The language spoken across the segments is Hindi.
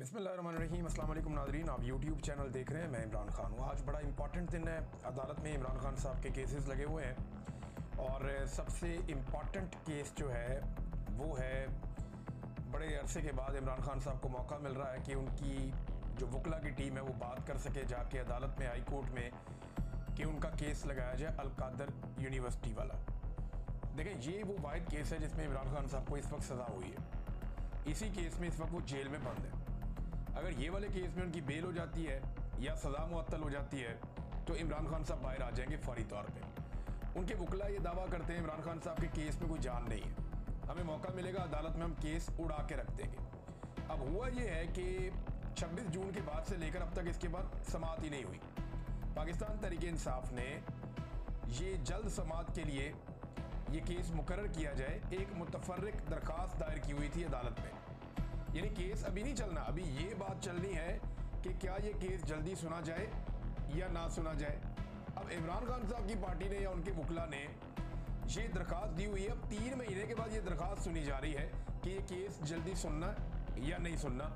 बिस्मिल्लाहिर्रहमानिर्रहीम। अस्सलाम वालेकुम नाज़रीन, आप यूट्यूब चैनल देख रहे हैं। मैं इमरान खान हूँ। आज बड़ा इंपॉर्टेंट दिन है। अदालत में इमरान खान साहब के केसेस लगे हुए हैं और सबसे इम्पॉर्टेंट केस जो है वो है, बड़े अरसे के बाद इमरान खान साहब को मौका मिल रहा है कि उनकी जो वकला की टीम है वो बात कर सके जाके अदालत में, हाई कोर्ट में, कि उनका केस लगाया जाए अल-कादर यूनिवर्सिटी वाला। देखें, ये वो वाहिद केस है जिसमें इमरान खान साहब को इस वक्त सज़ा हुई है। इसी केस में इस वक्त वो जेल में बंद है। अगर ये वाले केस में उनकी बेल हो जाती है या सज़ा मुअत्तल हो जाती है तो इमरान खान साहब बाहर आ जाएंगे फौरी तौर पे। उनके वकला ये दावा करते हैं इमरान खान साहब के केस में कोई जान नहीं है, हमें मौका मिलेगा अदालत में, हम केस उड़ा के रख देंगे। अब हुआ ये है कि 26 जून के बाद से लेकर अब तक इसके बाद समाअत ही नहीं हुई। पाकिस्तान तहरीक इंसाफ ने ये जल्द समाअत के लिए ये केस मुकर्रर किया जाए एक मुतफर्रिक दरख्वास्त दायर की हुई थी अदालत में। यानी केस अभी नहीं चलना, अभी ये बात चलनी है कि क्या ये केस जल्दी सुना जाए या ना सुना जाए। अब इमरान खान साहब की पार्टी ने या उनके वकला ने ये दरख्वास्त दी हुई है। अब 3 महीने के बाद ये दरख्वास्त सुनी जा रही है कि ये केस जल्दी सुनना या नहीं सुनना।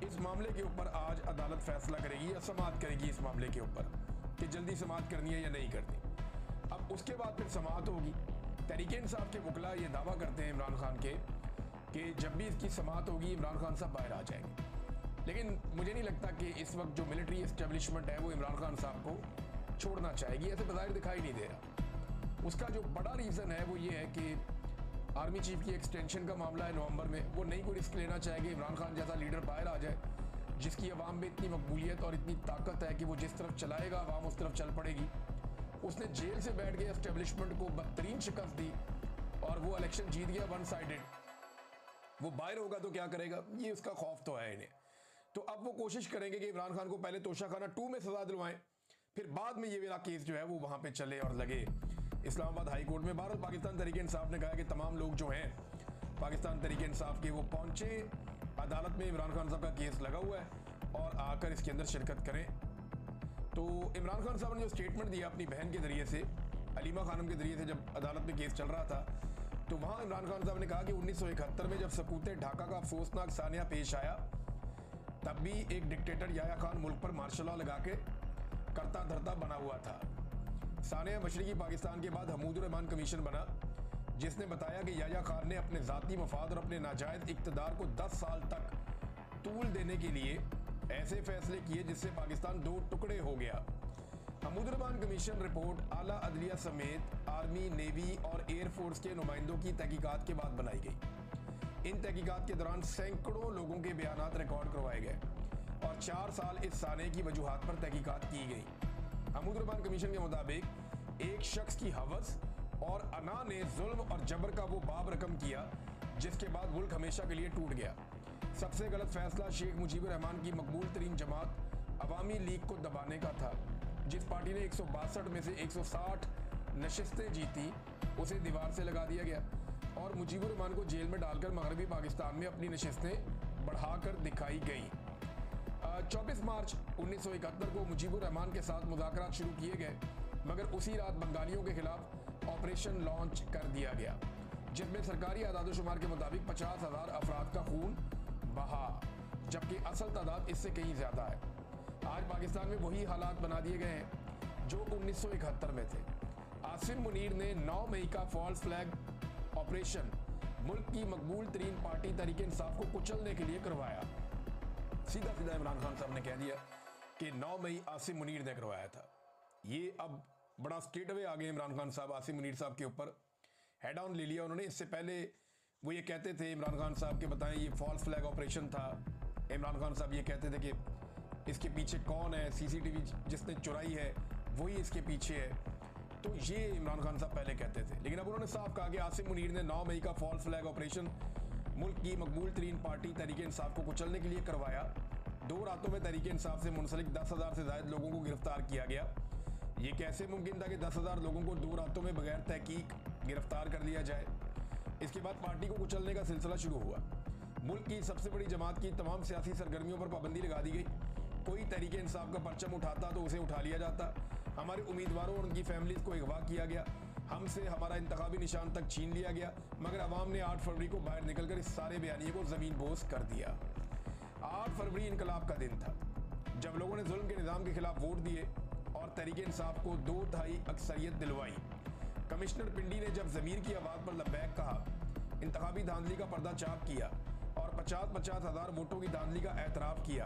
इस मामले के ऊपर आज अदालत फैसला करेगी या समाअत करेगी इस मामले के ऊपर कि जल्दी समाअत करनी है या नहीं करनी। अब उसके बाद फिर समाअत होगी। तहरीक इंसाफ के वकला ये दावा करते हैं इमरान खान के कि जब भी इसकी समाअत होगी इमरान खान साहब बाहर आ जाएंगे। लेकिन मुझे नहीं लगता कि इस वक्त जो मिलिट्री एस्टेब्लिशमेंट है वो इमरान खान साहब को छोड़ना चाहेगी, ऐसे बज़ाहिर दिखाई नहीं दे रहा। उसका जो बड़ा रीज़न है वो ये है कि आर्मी चीफ की एक्सटेंशन का मामला है नवंबर में, वो नहीं कोई रिस्क लेना चाहेगी। इमरान खान जैसा लीडर बाहर आ जाए जिसकी अवाम में इतनी मकबूलियत और इतनी ताकत है कि वो जिस तरफ चलाएगा अवाम उस तरफ चल पड़ेगी। उसने जेल से बैठ के एस्टेब्लिशमेंट को बदतरीन शिकस्त दी और वो इलेक्शन जीत गया वन साइडेड। वो बाहर होगा तो क्या करेगा, ये उसका खौफ तो है इन्हें। तो अब वो कोशिश करेंगे कि इमरान खान को पहले तोशाखाना 2 में सजा दिलवाएं, फिर बाद में ये वाला केस जो है वो वहां पे चले और लगे इस्लामाबाद हाई कोर्ट में। बहरहाल पाकिस्तान तहरीक इंसाफ ने कहा कि तमाम लोग जो हैं पाकिस्तान तहरीक इंसाफ के वो पहुंचे अदालत में, इमरान खान साहब का केस लगा हुआ है और आकर इसके अंदर शिरकत करें। तो इमरान खान साहब ने जो स्टेटमेंट दिया अपनी बहन के जरिए से, अलीमा खानम के जरिए से, जब अदालत में केस चल रहा था, तो वहाँ इमरान खान साहब ने कहा कि 1971 में जब सकूत ढाका का अफसोसनाक सानिया पेश आया तब भी एक डिक्टेटर याया खान मुल्क पर मार्शल लॉ लगा के करता धरता बना हुआ था। सानिया मशरकी पाकिस्तान के बाद हमूदुर रहमान कमीशन बना जिसने बताया कि याया खान ने अपने ज़ाती मफाद और अपने नाजायज़ इक़्तिदार को 10 साल तक तूल देने के लिए ऐसे फैसले किए जिससे पाकिस्तान 2 टुकड़े हो गया। हमूदुर रहमान कमीशन रिपोर्ट आला अदलिया समेत आर्मी, नेवी और एयरफोर्स के नुमाइंदों की तहकीकात के बाद बनाई गई। इन तहकीकात के दौरान सैकड़ों लोगों के बयानात रिकॉर्ड करवाए गए और 4 साल इस साने की वजूहात पर तहकीकात की गई। हमूदुर रहमान कमीशन के मुताबिक एक शख्स की हवस और अना ने जुल्म और जबर का वो बाब रकम किया जिसके बाद मुल्क हमेशा के लिए टूट गया। सबसे गलत फैसला शेख मुजीबुर रहमान की मकबूल तरीन जमात अवामी लीग को दबाने का था। जिस पार्टी ने 162 में से 160 नशिस्तें जीती उसे दीवार से लगा दिया गया और मुजीबुर रहमान को जेल में डालकर मगरबी पाकिस्तान में अपनी नशिस्तें बढ़ाकर दिखाई गई। 24 मार्च 1971 को मुजीबुर रहमान के साथ मुज़ाकरात शुरू किए गए, मगर उसी रात बंगालियों के खिलाफ ऑपरेशन लॉन्च कर दिया गया जिसमें सरकारी आदाद-ओ-शुमार के मुताबिक 50,000 अफराद का खून बहा, जबकि असल तादाद इससे कहीं ज़्यादा है। आज पाकिस्तान में वही हालात बना दिए गए हैं जो 1971 में थे। आसिम मुनीर ने 9 मई का फॉल्स फ्लैग ऑपरेशन मुल्क की मकबूल तरीन पार्टी तहरीक इंसाफ को कुचलने के लिए करवाया। सीधा सीधा इमरान खान साहब ने कह दिया कि 9 मई आसिम मुनीर ने करवाया था। ये अब बड़ा स्ट्रेट अवे आ गए इमरान खान साहब आसिम मुनीर साहब के ऊपर, हेड ऑन ले लिया उन्होंने। इससे पहले वो ये कहते थे इमरान खान साहब के, बताएं ये फॉल्स फ्लैग ऑपरेशन था। इमरान खान साहब ये कहते थे कि इसके पीछे कौन है, सीसीटीवी जिसने चुराई है वही इसके पीछे है। तो ये इमरान खान साहब पहले कहते थे, लेकिन अब उन्होंने साफ कहा कि आसिम मुनीर ने 9 मई का फॉल्स फ्लैग ऑपरेशन मुल्क की मकबूल तरीन पार्टी तहरीक इंसाफ को कुचलने के लिए करवाया। 2 रातों में तहरीक इंसाफ से मुंसलिक 10,000 से ज़ायद लोगों को गिरफ्तार किया गया। ये कैसे मुमकिन था कि 10,000 लोगों को 2 रातों में बगैर तहकीक गिरफ्तार कर लिया जाए। इसके बाद पार्टी को कुचलने का सिलसिला शुरू हुआ। मुल्क की सबसे बड़ी जमात की तमाम सियासी सरगर्मियों पर पाबंदी लगा दी गई। कोई तहरीक इंसाफ का परचम उठाता तो उसे उठा लिया जाता। हमारे उम्मीदवारों और उनकी फैमिलीज को अगवा किया गया, हमसे हमारा इंतखाबी निशान तक छीन लिया गया, मगर अवाम ने 8 फरवरी को बाहर निकलकर इस सारे बयानिए को ज़मीन बोस कर दिया। 8 फरवरी इनकलाब का दिन था, जब लोगों ने जुल्म के निज़ाम के खिलाफ वोट दिए और तहरीक इंसाफ को 2/3 अक्सरियत दिलवाई। कमिश्नर पिंडी ने जब ज़मीर की आवाज़ पर लब्बैक कहा, इंतखाबी धांधली का पर्दा चाप किया और 50-50 हज़ार वोटों की धांधली का एतराफ़ किया,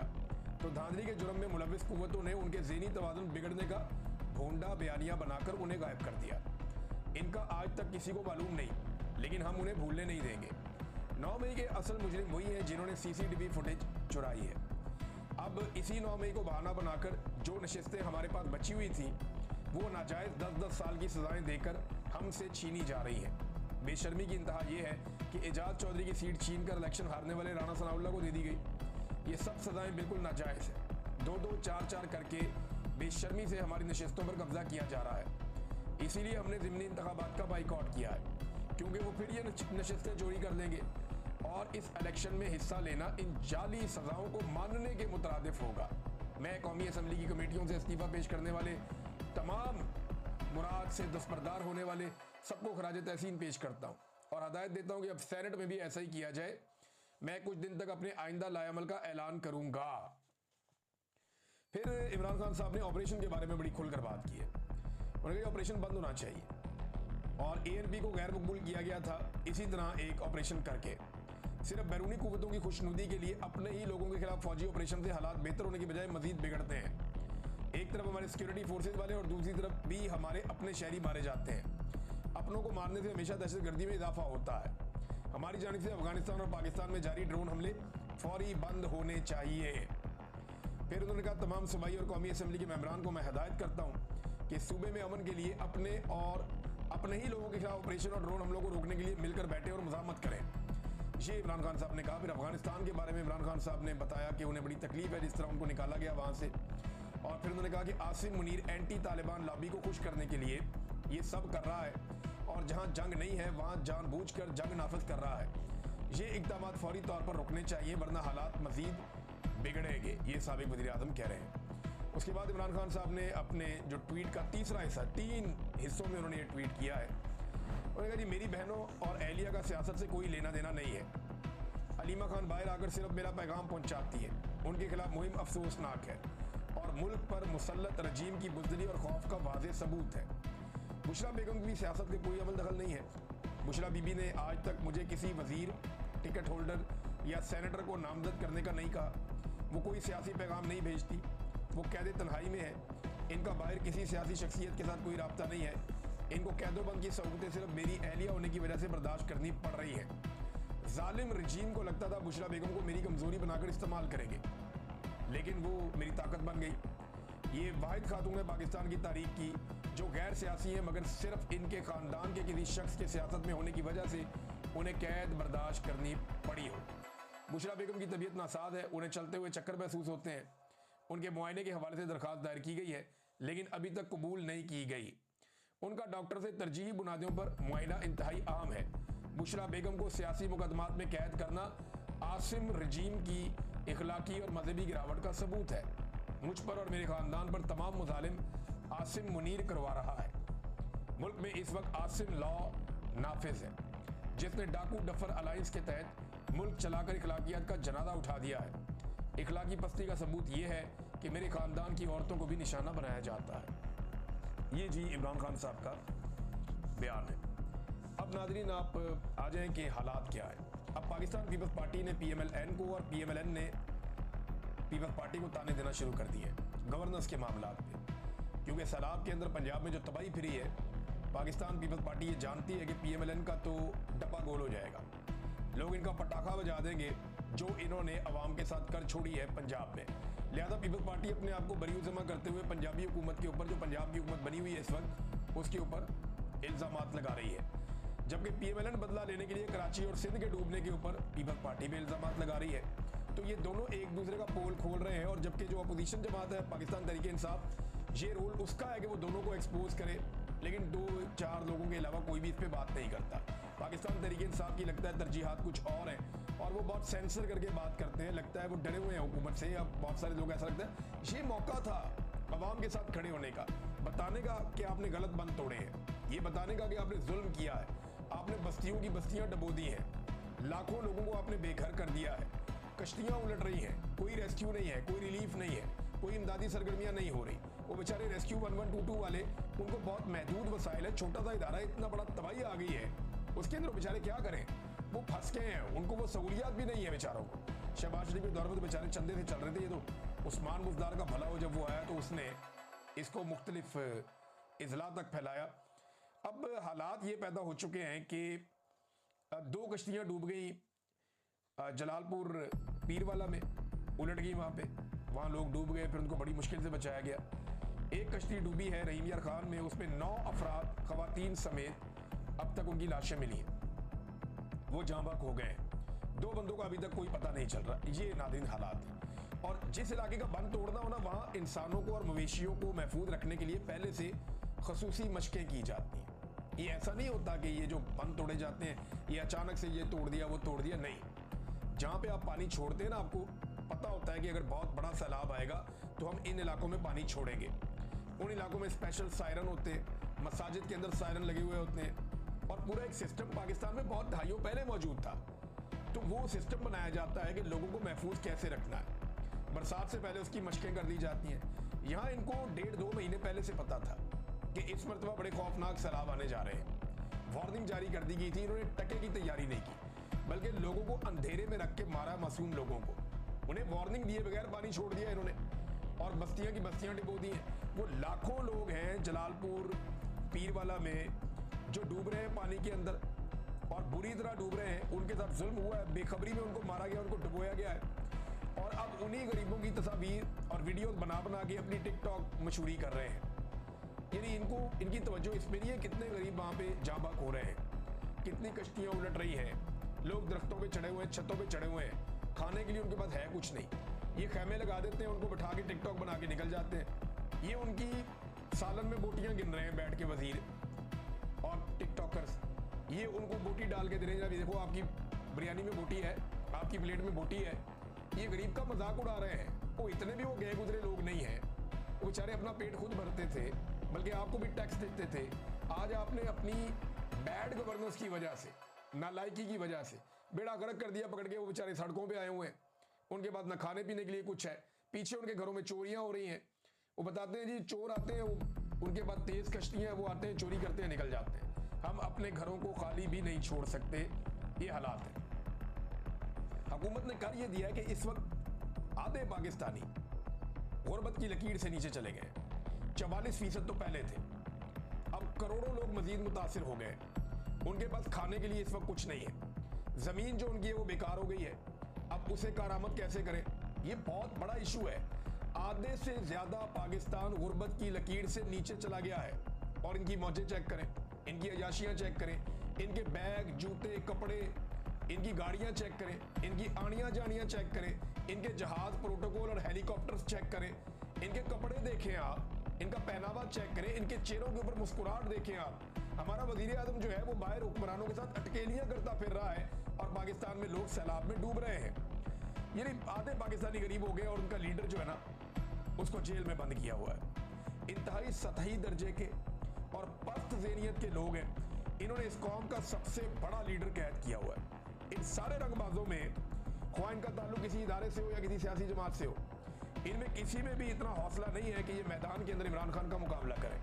तो धांधली के जुर्म में मुलविस कुव्वतों ने उनके ज़हनी तवाज़ुन बिगड़ने का भोंडा बयानिया बनाकर उन्हें गायब कर दिया। इनका आज तक किसी को मालूम नहीं, लेकिन हम उन्हें भूलने नहीं देंगे। 9 मई के असल मुजरिम वही हैं जिन्होंने CCTV फुटेज चुराई है। अब इसी 9 मई को बहाना बनाकर जो नशिस्तें हमारे पास बची हुई थी, वो नाजायज़ 10-10 साल की सजाएं देकर हमसे छीनी जा रही हैं। बेशर्मी की इंतहा ये है कि एजाज चौधरी की सीट छीन कर इलेक्शन हारने वाले राणा सनाउल्लाह को दे दी गई। ये सब सजाएं बिल्कुल नाजायज़ है। 2-2, 4-4 करके बेशर्मी से हमारी नशिस्तों पर कब्जा किया जा रहा है। इसीलिए हमने ज़िमनी इंतखाबात का बाइकआउट किया है, क्योंकि वो फिर ये नशिस्तें चोरी कर लेंगे और इस इलेक्शन में हिस्सा लेना इन जाली सजाओं को मानने के मुतरादिफ होगा। मैं कौमी असम्बली की कमेटियों से इस्तीफ़ा पेश करने वाले तमाम मुराद से दस्तबरदार होने वाले सबको खराज तहसीन पेश करता हूँ और हदायत देता हूँ कि अब सेनेट में भी ऐसा ही किया जाए। मैं कुछ दिन तक अपने आइंदा लाएअमल का ऐलान करूँगा। फिर इमरान खान साहब ने ऑपरेशन के बारे में बड़ी खुलकर बात की है। उन्होंने कहा ऑपरेशन बंद होना चाहिए और ANP को गैर मकबूल किया गया था इसी तरह एक ऑपरेशन करके। सिर्फ बैरूनी कुव्वतों की खुशनुदी के लिए अपने ही लोगों के खिलाफ फौजी ऑपरेशन से हालात बेहतर होने की बजाय मजीद बिगड़ते हैं। एक तरफ हमारे सिक्योरिटी फोर्सेज वाले और दूसरी तरफ भी हमारे अपने शहरी मारे जाते हैं। अपनों को मारने से हमेशा दहशतगर्दी में इजाफा होता है। हमारी जानिब से अफगानिस्तान और पाकिस्तान में जारी ड्रोन हमले फौरी बंद होने चाहिए। फिर उन्होंने कहा तमाम सूबाई और कौमी असम्बली के मेंबरान को मैं हदायत करता हूँ कि सूबे में अमन के लिए अपने ही लोगों के खिलाफ ऑपरेशन और ड्रोन हमलों को रोकने के लिए मिलकर बैठे और मुज़ाहमत करें। ये इमरान खान साहब ने कहा। फिर अफगानिस्तान के बारे में इमरान खान साहब ने बताया कि उन्हें बड़ी तकलीफ है जिस तरह उनको निकाला गया वहाँ से। और फिर उन्होंने कहा कि आसिम मुनीर एंटी तालिबान लॉबी को खुश करने के लिए ये सब कर रहा है और जहाँ जंग नहीं है वहाँ जानबूझकर जंग नाफिज कर रहा है। ये इक़दामात फौरी तौर पर रुकने चाहिए वरना हालात मजीद बिगड़ेंगे, ये साबिक वज़ीर आज़म कह रहे हैं। उसके बाद इमरान खान साहब ने अपने जो ट्वीट का तीसरा हिस्सा 3 हिस्सों में उन्होंने ये ट्वीट किया है। उन्होंने कहा जी मेरी बहनों और एहलिया का सियासत से कोई लेना देना नहीं है। अलीमा खान बाहर आकर सिर्फ मेरा पैगाम पहुंचाती है। उनके खिलाफ मुहिम अफसोसनाक है और मुल्क पर मुसल्लत रजीम की बुज़दिली और खौफ का वाज़ेह सबूत है। बुशरा बेगम की सियासत में कोई अमल दखल नहीं है। बुशरा बीबी ने आज तक मुझे किसी वज़ीर, टिकट होल्डर या सेनेटर को नामजद करने का नहीं कहा। वो कोई सियासी पैगाम नहीं भेजती। वो कैद तन्हाई में है। इनका बाहर किसी सियासी शख्सियत के साथ कोई रब्ता नहीं है। इनको कैदोबंद की सहूलतें सिर्फ मेरी अहलिया होने की वजह से बर्दाश्त करनी पड़ रही है। जालिम रजीम को लगता था बुशरा बेगम को मेरी कमज़ोरी बनाकर इस्तेमाल करेंगे, लेकिन वो मेरी ताकत बन गई। ये वाहिद खातून है पाकिस्तान की तारीख की जो गैर सियासी है, मगर सिर्फ इनके ख़ानदान के किसी शख्स के सियासत में होने की वजह से उन्हें कैद बर्दाश्त करनी पड़ी हो। बुशरा बेगम की तबीयत नासाज है। उन्हें चलते हुए चक्कर महसूस होते हैं। उनके मुआयने के हवाले से दरख्वास्त दायर की गई है, लेकिन अभी तक कबूल नहीं की गई। उनका डॉक्टर से तरजीही बुनियादों पर मुआयना इंतहाई अहम है। बुशरा बेगम को सियासी मुकदमात में कैद करना आसिम रजीम की इखलाकी और मजहबी गिरावट का सबूत है। मुझ पर और मेरे ख़ानदान पर तमाम मुजालिम आसिम मुनीर करवा रहा है। मुल्क में इस वक्त आसिम लॉ नाफिज है, जिसने डाकू डफर अलायंस के तहत मुल्क चलाकर इखलाकियात का जनाजा उठा दिया है। इखलाकी पस्ती का सबूत ये है कि मेरे ख़ानदान की औरतों को भी निशाना बनाया जाता है। ये जी इमरान खान साहब का बयान है। अब नाज़रीन आप आ जाएं कि हालात क्या है। अब पाकिस्तान पीपल्स पार्टी ने PMLN को और PMLN ने पीपल्स पार्टी को ताने देना शुरू कर दिए गवर्नेंस के मामला पे, क्योंकि सैलाब के अंदर पंजाब में जो तबाही फिरी है, पाकिस्तान पीपल्स पार्टी ये जानती है कि PMLN का तो डब्बा गोल हो जाएगा। लोग इनका पटाखा बजा देंगे जो इन्होंने अवाम के साथ कर छोड़ी है पंजाब में। लिहाजा पीपल्स पार्टी अपने आप को बरी जमा करते हुए पंजाबी हुकूमत के ऊपर, जो पंजाब की हुकूमत बनी हुई है इस वक्त, उसके ऊपर इल्ज़ामात लगा रही है। जबकि PMLN बदला लेने के लिए कराची और सिंध के डूबने के ऊपर पीपल्स पार्टी पे इल्ज़ामात लगा रही है। तो ये दोनों एक दूसरे का पोल खोल रहे हैं। और जबकि जो अपोजिशन जमात है पाकिस्तान तहरीक इंसाफ, ये रोल उसका है कि वो दोनों को एक्सपोज करे, लेकिन 2-4 लोगों के अलावा कोई भी इस पर बात नहीं करता। पाकिस्तान तहरीक इंसाफ की लगता है तरजीहात कुछ और हैं और वो बहुत सेंसर करके बात करते हैं। लगता है वो डरे हुए हैं हुकूमत से। अब बहुत सारे लोग ऐसा लगता है ये मौका था अवाम के साथ खड़े होने का, बताने का कि आपने गलत बंद तोड़े हैं, ये बताने का कि आपने जुल्म किया है, आपने बस्तियों की बस्तियां डबो दी हैं, लाखों लोगों को आपने बेघर कर दिया है, कश्तियां उलट रही हैं, कोई रेस्क्यू नहीं है, कोई रिलीफ नहीं है, कोई इमदादी सरगर्मियां नहीं हो रही। वो बेचारे रेस्क्यू 1122 वाले, उनको बहुत महदूद वसाइल है, छोटा सा इदारा, इतना बड़ा तबाही आ गई है, उसके अंदर बेचारे क्या करें, वो फंस गए हैं, उनको वो सहूलियात भी नहीं है बेचारों को। शहबाज शरीफ के दौर में तो बेचारे चंदे से चल रहे थे, ये तो उस्मान बुजदार का भला हो, जब वो आया तो उसने इसको मुख्तलिफ इजला तक फैलाया। अब हालात ये पैदा हो चुके हैं कि 2 कश्तियाँ डूब गई जलालपुर पीरवाला में, उलट गई वहाँ लोग डूब गए, फिर उनको बड़ी मुश्किल से बचाया गया। एक कश्ती डूबी है रहीम यार खान में, उसमें 9 अफराद खवातीन समेत अब तक उनकी लाशें मिली हैं, वो जाँ बहक हो गए। 2 बंदों का अभी तक कोई पता नहीं चल रहा। ये नाज़रीन हालात हैं। और जिस इलाके का बंद तोड़ना हो ना, वहाँ इंसानों को और मवेशियों को महफूज रखने के लिए पहले से खसूसी मशकें की जाती हैं। ये ऐसा नहीं होता कि ये जो बंद तोड़े जाते हैं ये अचानक से ये तोड़ दिया वो तोड़ दिया, नहीं। जहाँ पे आप पानी छोड़ते हैं ना, आपको पता होता है कि अगर बहुत बड़ा सैलाब आएगा तो हम इन इलाकों में पानी छोड़ेंगे। उन इलाकों में स्पेशल सायरन होते हैं, मसाजिद के अंदर सायरन लगे हुए होते हैं, और पूरा एक सिस्टम पाकिस्तान में बहुत दहाइयों पहले मौजूद था। तो वो सिस्टम बनाया जाता है कि लोगों को महफूज कैसे रखना है। बरसात से पहले उसकी मशकें कर दी जाती हैं। यहाँ इनको 1.5-2 महीने पहले से पता था कि इस मरतबा बड़े खौफनाक सैलाब आने जा रहे हैं। वार्निंग जारी कर दी गई थी, इन्होंने टके की तैयारी नहीं की, बल्कि लोगों को अंधेरे में रख के मारा, मासूम लोगों को, उन्हें वार्निंग दिए बगैर पानी छोड़ दिया इन्होंने, और बस्तियां की बस्तियां डिबो दी हैं। वो लाखों लोग हैं जलालपुर पीरवाला में जो डूब रहे हैं पानी के अंदर, और बुरी तरह डूब रहे हैं। उनके साथ जुल्म हुआ है, बेखबरी में उनको मारा गया, उनको डुबोया गया है, और अब उन्हीं गरीबों की तस्वीर और वीडियोस बना बना के अपनी टिकटॉक मशहूरी कर रहे हैं। यानी इनकी तवज्जो इस पर नहीं है कितने गरीब वहाँ पे जाँ बहक हो रहे हैं, कितनी कश्तियाँ उलट रही हैं, लोग दरख्तों पे चढ़े हुए हैं, छतों पे चढ़े हुए हैं, खाने के लिए उनके पास है कुछ नहीं, ये खैमे लगा देते हैं, उनको बैठा के टिकटॉक बना के निकल जाते हैं। ये उनकी सालन में बोटियाँ गिन रहे हैं बैठ के वजीर और टिकटॉकर्स, ये उनको बोटी डाल के दे रहे हैं, देखो आपकी बिरयानी में बोटी है, आपकी प्लेट में बोटी है। ये गरीब का मजाक उड़ा रहे हैं। वो इतने भी वो गए गुजरे लोग नहीं हैं, वो बेचारे अपना पेट खुद भरते थे, बल्कि आपको भी टैक्स देते थे। आज आपने अपनी बैड गवर्नेंस की वजह से, नालायकी की वजह से बेड़ा गर्क कर दिया पकड़ के। वो बेचारे सड़कों पे आए हुए हैं, उनके पास ना खाने पीने के लिए कुछ है, पीछे उनके घरों में चोरियां हो रही हैं। वो बताते हैं जी चोर आते हैं, उनके पास तेज कश्तियां, वो आते हैं चोरी करते हैं निकल जाते हैं। हम अपने घरों को खाली भी नहीं छोड़ सकते, ये हालात है। हुकूमत ने कर ये दिया है कि इस वक्त आधे पाकिस्तानी गुर्बत की लकीर से नीचे चले गए। 44% तो पहले थे, अब करोड़ों लोग मजीद मुतासिर हो गए। उनके पास खाने के लिए इस वक्त कुछ नहीं है, जमीन जो उनकी है वो बेकार हो गई है, अब उसे कारामद कैसे करें, ये बहुत बड़ा इशू है। आधे से ज्यादा पाकिस्तान गुर्बत की लकीर से नीचे चला गया है। और इनकी मौजें चेक करें, इनकी अयाशियां चेक करें, इनके बैग, जूते, कपड़े, इनकी गाड़ियां चेक करें, इनकी आनियां जानियां चेक करें, इनके जहाज, प्रोटोकॉल और हेलीकॉप्टर्स चेक करें, इनके कपड़े देखें आप, इनका पहनावा चेक करें, इनके चेहरों के ऊपर मुस्कुराहट देखें आप। हमारा वजीर आजम जो है वो बाहर हुक्मरानों के साथ अटकेलियां करता फिर रहा है, और पाकिस्तान में लोग सैलाब में डूब रहे हैं। यानी आधे पाकिस्तानी गरीब हो गए, और उनका लीडर जो है ना उसको जेल में बंद किया हुआ है। इंतहाई सतही दर्जे के और पस्त ज़हनियत के लोग हैं, इन्होंने इस कौम का सबसे बड़ा लीडर कैद किया हुआ है। इन सारे रंगबाजों में, ख्वाह इनका ताल्लुक किसी इदारे से हो या किसी सियासी जमात से हो, इनमें किसी में भी इतना हौसला नहीं है कि ये मैदान के अंदर इमरान खान का मुकाबला करें।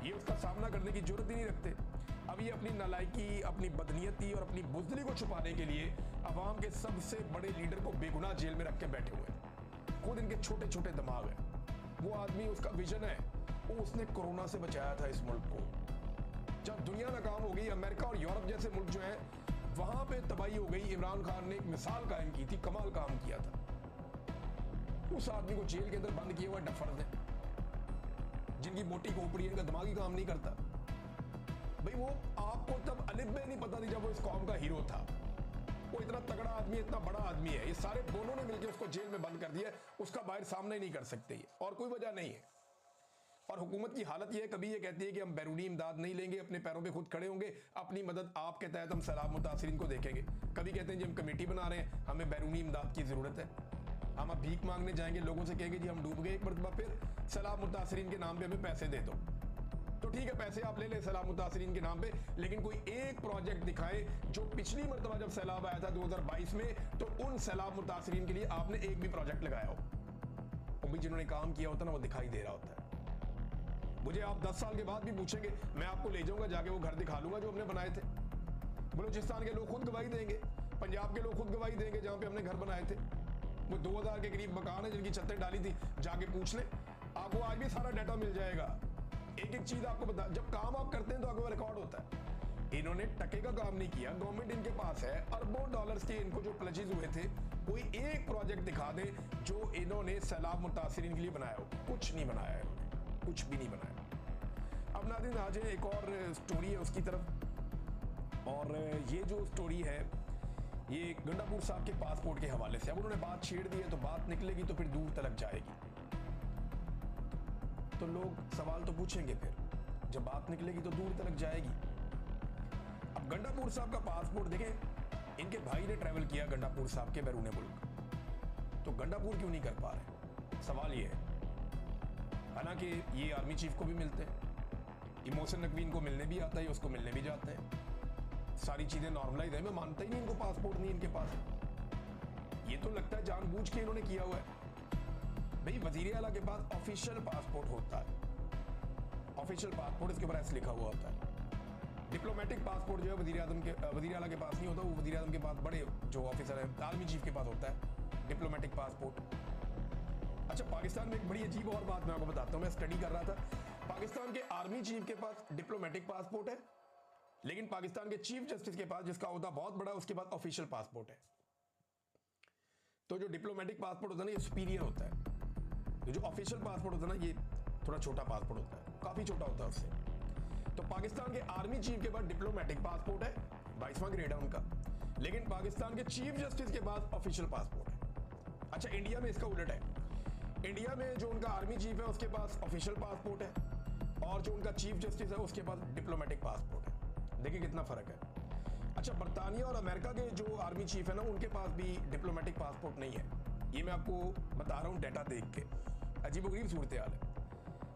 ये उसका सामना करने की जरूरत ही नहीं रखते। अब ये अपनी नालायकी, अपनी बदनीयती और अपनी बुज़दिली को छुपाने के लिए अवाम के सबसे बड़े लीडर को बेगुनाह जेल में रख के बैठे हुए हैं। खुद इनके छोटे छोटे दिमाग हैं। वो आदमी, उसका विजन है, वो उसने कोरोना से बचाया था इस मुल्क को। जब दुनिया नाकाम हो गई, अमेरिका और यूरोप जैसे मुल्क जो है वहां पे तबाही हो गई, इमरान खान ने एक मिसाल कायम की थी, कमाल काम किया था। उस आदमी को जेल के अंदर बंद किया हुआ डफर है, जिनकी मोटी खोपड़ी, इनका दिमाग ही काम नहीं करता। भाई वो आपको तब अलिफ में नहीं पता थी जब वो इस कौम का हीरो था। वो इतना तगड़ा आदमी, इतना बड़ा आदमी है, ये सारे बोनों ने मिलकर उसको जेल में बंद कर दिया, उसका बाहर सामना ही नहीं कर सकते ये, और कोई वजह नहीं है। और हुकूमत की हालत ये है, कभी ये कहती है कि हम बैरूनी इमदाद नहीं लेंगे, अपने पैरों पे खुद खड़े होंगे, अपनी मदद आपके तहत हम सैलाब मुतासिरीन को देखेंगे। कभी कहते हैं जी हम कमेटी बना रहे हैं, हमें बैरूनी इमदाद की ज़रूरत है, हम अब भीख मांगने जाएंगे, लोगों से कहेंगे जी हम डूब गए एक मरतबा, फिर सैलाब मुतासिरीन के नाम पे हमें पैसे दे दो। तो ठीक है पैसे आप ले लें सैलाब मुतासरीन के नाम पे, लेकिन कोई एक प्रोजेक्ट दिखाए जो पिछली मरतबा जब सैलाब आया था 2022 में, तो उन सैलाब मुतासरीन के लिए आपने एक भी प्रोजेक्ट लगाया हो। वो भी जिन्होंने काम किया होता ना, वो दिखाई दे रहा होता है। मुझे आप 10 साल के बाद भी पूछेंगे, मैं आपको ले जाऊंगा, जाके वो घर दिखा लूंगा जो हमने बनाए थे। बलूचिस्तान के लोग खुद गवाही देंगे, पंजाब के लोग खुद गवाही देंगे जहां पे हमने घर बनाए थे। वो 2000 के करीब मकान है जिनकी छतें डाली थी, जाके पूछ ले, आपको आज भी सारा डाटा मिल जाएगा। एक एक चीज आपको बता, जब काम आप करते हैं तो आपको रिकॉर्ड होता है। इन्होंने टके का काम नहीं किया, गवर्नमेंट इनके पास है, अरबों डॉलर्स के इनको जो प्लेजेस हुए थे, कोई एक प्रोजेक्ट दिखा दे जो इन्होंने सैलाब मुतासरीन के लिए बनाया हो। कुछ नहीं बनाया है इन्होंने, कुछ भी नहीं बनाया। अब नाज़रीन आ जाए, एक और स्टोरी है उसकी तरफ, और ये जो स्टोरी है ये गंडापुर साहब के पासपोर्ट के हवाले से। अब उन्होंने बात छेड़ दी है तो बात निकलेगी तो फिर दूर तलक जाएगी, तो लोग सवाल तो पूछेंगे, फिर जब बात निकलेगी तो दूर तलक जाएगी। अब गंडापुर साहब का पासपोर्ट देखें, इनके भाई ने ट्रैवल किया गंडापुर साहब के बैरून मुल्क, तो गंडापुर क्यों नहीं कर पा रहे, सवाल ये है। हालांकि ये आर्मी चीफ को भी मिलते हैं, इमोशन नकवीन को मिलने भी आता है, उसको मिलने भी जाते हैं, सारी चीजें नॉर्मलाइज है। मैं मानता ही नहीं इनको पासपोर्ट नहीं इनके पास, ये तो लगता है जानबूझ के इन्होंने किया हुआ है। भाई वजीर आला के पास ऑफिशियल पासपोर्ट होता है, ऑफिशियल पासपोर्ट इसके ऊपर ऐसे लिखा हुआ होता है। डिप्लोमेटिक पासपोर्ट जो है वजीर आला के पास नहीं होता, वो वजीर आज़म के पास बड़े जो ऑफिसर है आर्मी चीफ के पास होता है डिप्लोमेटिक पासपोर्ट। अच्छा, पाकिस्तान में एक बड़ी अजीब और बात मैं आपको बताता हूँ, मैं स्टडी कर रहा था, पाकिस्तान के आर्मी चीफ के पास डिप्लोमेटिक पासपोर्ट है, लेकिन पाकिस्तान के चीफ जस्टिस के पास, जिसका ओहदा बहुत बड़ा है, उसके पास ऑफिशियल पासपोर्ट है। तो जो डिप्लोमेटिक पासपोर्ट होता है ना, ये सुपीरियर होता है, जो ऑफिशियल पासपोर्ट होता है ना, ये थोड़ा छोटा पासपोर्ट होता है, काफी छोटा होता है उससे। तो पाकिस्तान के आर्मी चीफ के पास डिप्लोमेटिक पासपोर्ट है, 22वां ग्रेड है उनका, लेकिन पाकिस्तान के चीफ जस्टिस के पास ऑफिशियल पासपोर्ट है। अच्छा, इंडिया में इसका उलट है, इंडिया में जो उनका आर्मी चीफ है उसके पास ऑफिशियल पासपोर्ट है, और जो उनका चीफ जस्टिस है उसके पास डिप्लोमेटिक पासपोर्ट है। देखिए कितना फर्क है। अच्छा, बरतानिया और अमेरिका के जो आर्मी चीफ है ना, उनके पास भी डिप्लोमेटिक पासपोर्ट नहीं है। ये मैं आपको बता रहा हूँ डाटा देख के, अजीबोगरीब सूरत हाल है।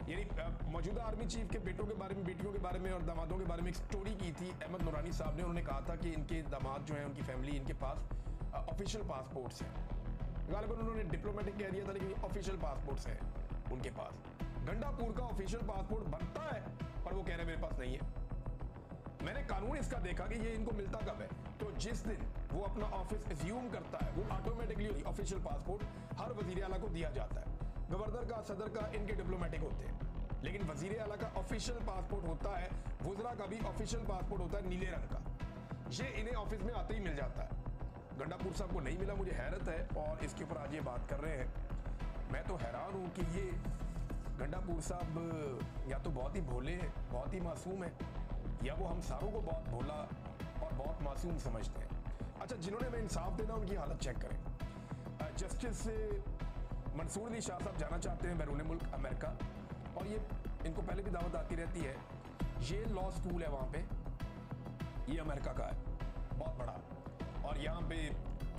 यानी मौजूदा आर्मी चीफ के बेटों के बारे में, बेटियों के बारे में और दामादों के बारे में एक स्टोरी की थी अहमद नूरानी साहब ने। उन्होंने कहा था कि इनके दामाद जो है, उनकी फैमिली, इनके पास ऑफिशियल पासपोर्ट्स हैं। गालिबन उन्होंने डिप्लोमेटिक कह दिया था, लेकिन ऑफिशियल पासपोर्ट्स हैं उनके पास। गंडापुर का ऑफिशियल पासपोर्ट बनता है, पर वो कह रहे मेरे पास नहीं है। मैंने कानून इसका देखा कि ये इनको मिलता कब है, तो जिस दिन वो अपना ऑफिस एज्यूम करता है, वो ऑटोमेटिकली ऑफिशियल पासपोर्ट हर वजीर आला को दिया जाता है। गवर्नर का, सदर का, इनके डिप्लोमेटिक होते हैं, लेकिन वजीर आला का ऑफिशियल पासपोर्ट होता है, वुज़रा का भी ऑफिशियल पासपोर्ट होता है नीले रंग का। ये इन्हें ऑफिस में आते ही मिल जाता है। गंडापुर साहब को नहीं मिला, मुझे हैरत है, और इसके ऊपर आज ये बात कर रहे हैं। मैं तो हैरान हूँ कि ये गंडापुर साहब या तो बहुत ही भोले हैं, बहुत ही मासूम है, या वो हम सारों को बहुत भोला और बहुत मासूम समझते हैं। अच्छा, जिन्होंने हमें इंसाफ देना, उनकी हालत चेक करें। जस्टिस मंसूर अली शाह साहब जाना चाहते हैं बैरून मुल्क अमेरिका, और ये इनको पहले भी दावत आती रहती है। ये लॉ स्कूल है वहाँ पे, ये अमेरिका का है, बहुत बड़ा, और यहाँ पे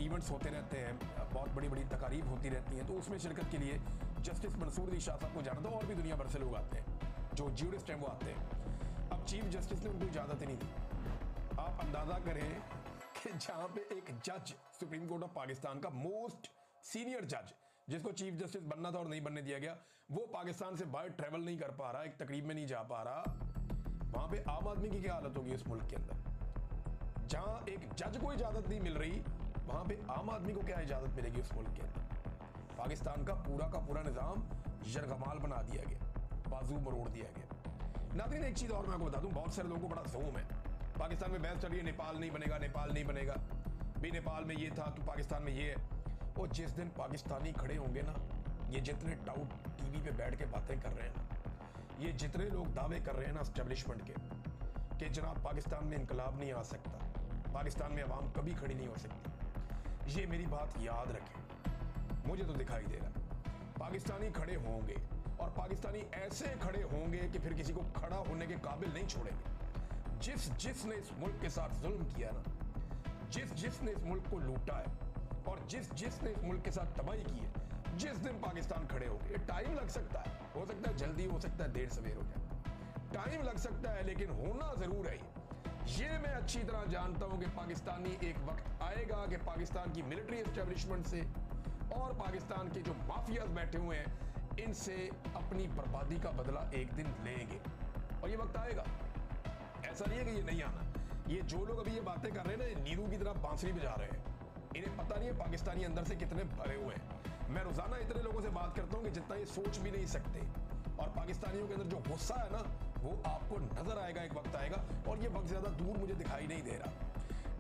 इवेंट्स होते रहते हैं, बहुत बड़ी बड़ी तकारीब होती रहती हैं, तो उसमें शिरकत के लिए जस्टिस मंसूर अली शाह साहब को जाना था, और भी दुनिया भर से लोग आते हैं, जो ज्यूरिस्ट हैं वो आते हैं। अब चीफ जस्टिस ने उनको इजाज़त ही नहीं दी। आप अंदाज़ा करें कि जहाँ पे एक जज, सुप्रीम कोर्ट ऑफ पाकिस्तान का मोस्ट सीनियर जज, जिसको चीफ जस्टिस बनना था और नहीं बनने दिया गया, वो पाकिस्तान से बाहर ट्रेवल नहीं कर पा रहा, एक तकरीब में नहीं जा पा रहा। वहाँ पे आम आदमी की क्या हालत होगी उस मुल्क के अंदर? जहाँ एक जज को इजाज़त नहीं मिल रही, वहाँ पे आम आदमी को क्या इजाज़त मिलेगी उस मुल्क के अंदर? पाकिस्तान का पूरा निज़ाम यरगमाल बना दिया गया, बाजू मरोड़ दिया गया। नाज़रीन, एक चीज़ और मैं आपको बता दूं, बहुत सारे लोगों को बड़ा ज़ोम है, पाकिस्तान में बहस चल रही है, नेपाल नहीं बनेगा, नेपाल नहीं बनेगा, भी नेपाल में ये था तो पाकिस्तान में ये है। और जिस दिन पाकिस्तानी खड़े होंगे ना, ये जितने टाउट टीवी पे बैठ के बातें कर रहे हैं ना, ये जितने लोग दावे कर रहे हैं ना एस्टेब्लिशमेंट के कि जनाब पाकिस्तान में इनकलाब नहीं आ सकता, पाकिस्तान में अवाम कभी खड़ी नहीं हो सकती, ये मेरी बात याद रखें। मुझे तो दिखाई दे रहा पाकिस्तानी खड़े होंगे, और पाकिस्तानी ऐसे खड़े होंगे कि फिर किसी को खड़ा होने के काबिल नहीं छोड़ेंगे। जिसने इस मुल्क के साथ जुल्म किया ना, जिसने इस मुल्क को लूटा है, और जिसने इस मुल्क के साथ तबाही की है, जिस दिन पाकिस्तान खड़े होंगे, ये टाइम लग सकता है, हो सकता है जल्दी, हो सकता है देर सवेर हो जाए, टाइम लग सकता है लेकिन होना जरूर है। ये मैं अच्छी तरह जानता हूं कि पाकिस्तानी एक वक्त आएगा कि पाकिस्तान की मिलिट्री एस्टेब्लिशमेंट से और पाकिस्तान के जो माफियाज बैठे हुए हैं इनसे अपनी बर्बादी का बदला एक दिन लेंगे और ये वक्त आएगा। ऐसा नहीं है कि ये नहीं आना। ये जो लोग अभी ये बातें कर रहे हैं ना, नीरू की तरह बांसुरी बजा रहे हैं, इन्हें पता नहीं है पाकिस्तानी अंदर से कितने भरे हुए हैं। मैं रोजाना इतने लोगों से बात करता हूं कि जितना ये सोच भी नहीं सकते, और पाकिस्तानियों के अंदर जो गुस्सा है ना वो आपको नजर आएगा, एक वक्त आएगा और ये वक्त ज्यादा दूर मुझे दिखाई नहीं दे रहा।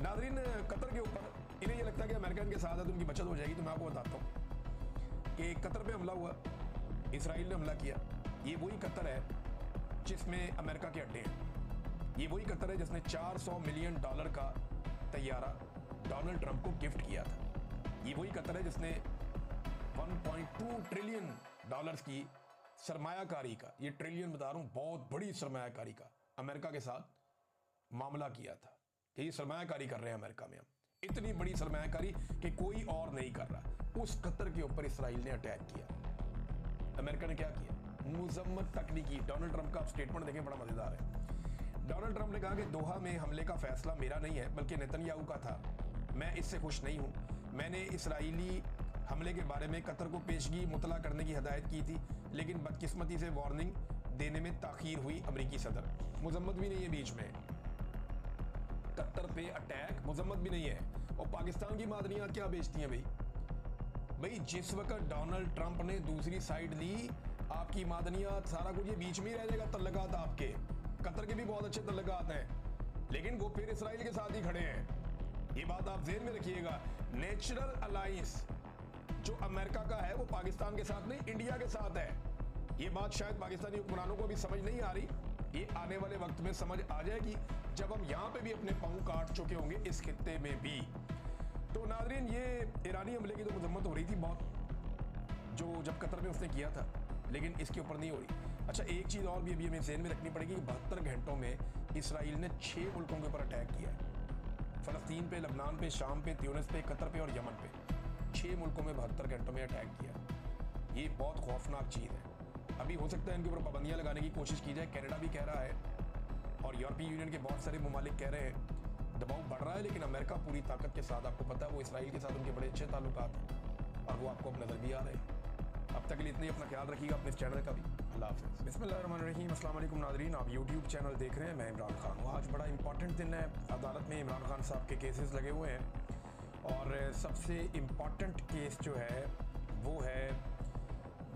नाज़रीन, कतर के ऊपर इन्हें ये लगता है कि अमेरिका इनके साथ है तो उनकी बचत हो जाएगी। तो मैं आपको बताता हूँ कि कतर पे हमला हुआ, इसराइल ने हमला किया। ये वही कतर है जिसमें अमेरिका के अड्डे हैं। ये वही कतर है जिसने $400 मिलियन का तैयारा डोनाल्ड ट्रंप को गिफ्ट किया था। ये वही कतर है जिसने $1.2 ट्रिलियन की सरमायाकारी का, ये ट्रिलियन बता रहा हूं, बहुत बड़ी सरमायाकारी का अमेरिका के साथ मामला किया था कि ये सरमायाकारी कर रहे हैं अमेरिका में हम, इतनी बड़ी सरमायाकारी कि कोई और नहीं कर रहा। उस कतर के ऊपर इसराइल ने अटैक किया। अमेरिका ने क्या किया? मुजम्मत तक नहीं की। डोनाल्ड ट्रंप का आप स्टेटमेंट देखें, बड़ा मजेदार है। डोनाल्ड ट्रंप ने कहा कि दोहा में हमले का फैसला मेरा नहीं है बल्कि नेतन्याहू का था। मैं इससे खुश नहीं हूं। मैंने इसराइली हमले के बारे में कतर को पेशगी मुतला करने की हिदायत की थी, लेकिन बदकिस्मती से वार्निंग देने में ताखीर हुई। अमेरिकी सदर मुजम्मत भी नहीं है बीच में, कतर पे अटैक मुजम्मत भी नहीं है। और पाकिस्तान की मादनियात क्या बेचती हैं भाई? जिस वक्त डोनाल्ड ट्रंप ने दूसरी साइड ली, आपकी मादनियात सारा कुछ ये बीच में ही रह जाएगा। तल्लकात आपके कतर के भी बहुत अच्छे तल्लकात हैं, लेकिन वो फिर इसराइल के साथ ही खड़े हैं। ये बात आप ज़हन में रखिएगा। नेचुरल अलायंस जो अमेरिका का है वो पाकिस्तान के साथ नहीं, इंडिया के साथ है। ये बात शायद पाकिस्तानी हुक्मरानों को अभी समझ नहीं आ रही। ये आने वाले वक्त में समझ आ जाएगी जब हम यहाँ पे भी अपने पांव काट चुके होंगे, इस खित्ते में भी। तो नाज़रीन, ये ईरानी हमले की तो मजम्मत हो रही थी बहुत, जो जब कतर में उसने किया था, लेकिन इसके ऊपर नहीं हो रही। अच्छा, एक चीज़ और भी अभी हमें ज़हन में रखनी पड़ेगी। 72 घंटों में इसराइल ने 6 मुल्कों के ऊपर अटैक किया है। फ़लस्तीन पे, लबनान पे, शाम पे, त्यूनिस पे, कतर पे और यमन पे। 6 मुल्कों में 72 घंटों में अटैक किया। ये बहुत खौफनाक चीज़ है। अभी हो सकता है इनके ऊपर पाबंदियाँ लगाने की कोशिश की जाए। कनाडा भी कह रहा है और यूरोपीय यूनियन के बहुत सारे ममालिक कह रहे हैं। दबाव बढ़ रहा है, लेकिन अमेरिका पूरी ताकत के साथ, आपको पता है वो इसराइल के साथ उनके बड़े अच्छे ताल्लुकात हैं और वो आपको अब नज़र भी आ रहे हैं। अब तक के लिए इतना ही। अपना ख्याल रखिएगा, अपने इस चैनल का भी। अल्लाह हाफ़िज़। बिस्मिल्लाहिर्रहमानिर्रहीम। अस्सलाम वालेकुम नाज़रीन, आप यूट्यूब चैनल देख रहे हैं। मैं इमरान खान हूँ। आज बड़ा इंपॉर्टेंट दिन है। अदालत में इमरान खान साहब के केसेस लगे हुए हैं और सबसे इम्पॉर्टेंट केस जो है वो है,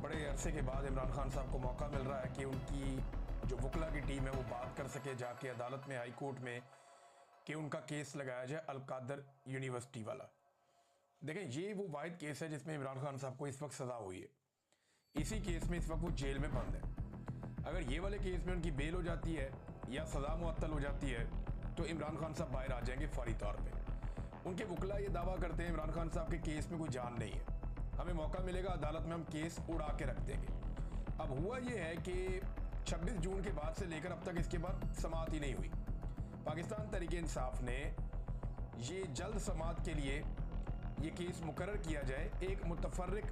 बड़े अरसे के बाद इमरान खान साहब को मौका मिल रहा है कि उनकी जो वकला की टीम है वो बात कर सके जाके अदालत में, हाई कोर्ट में, कि उनका केस लगाया जाए अल-कादर यूनिवर्सिटी वाला। देखें, ये वो वाहिद केस है जिसमें इमरान खान साहब को इस वक्त सज़ा हुई है। इसी केस में इस वक्त वो जेल में बंद है। अगर ये वाले केस में उनकी बेल हो जाती है या सज़ा मुअत्तल हो जाती है तो इमरान खान साहब बाहर आ जाएंगे फौरी तौर पे। उनके वकला ये दावा करते हैं इमरान खान साहब के केस में कोई जान नहीं है, हमें मौका मिलेगा अदालत में, हम केस उड़ा के रख देंगे। अब हुआ ये है कि 26 जून के बाद से लेकर अब तक इसके बाद समाअत ही नहीं हुई। पाकिस्तान तहरीक इंसाफ ने ये जल्द समाअत के लिए ये केस मुकर्रर किया जाए। एक मुतफर्रिक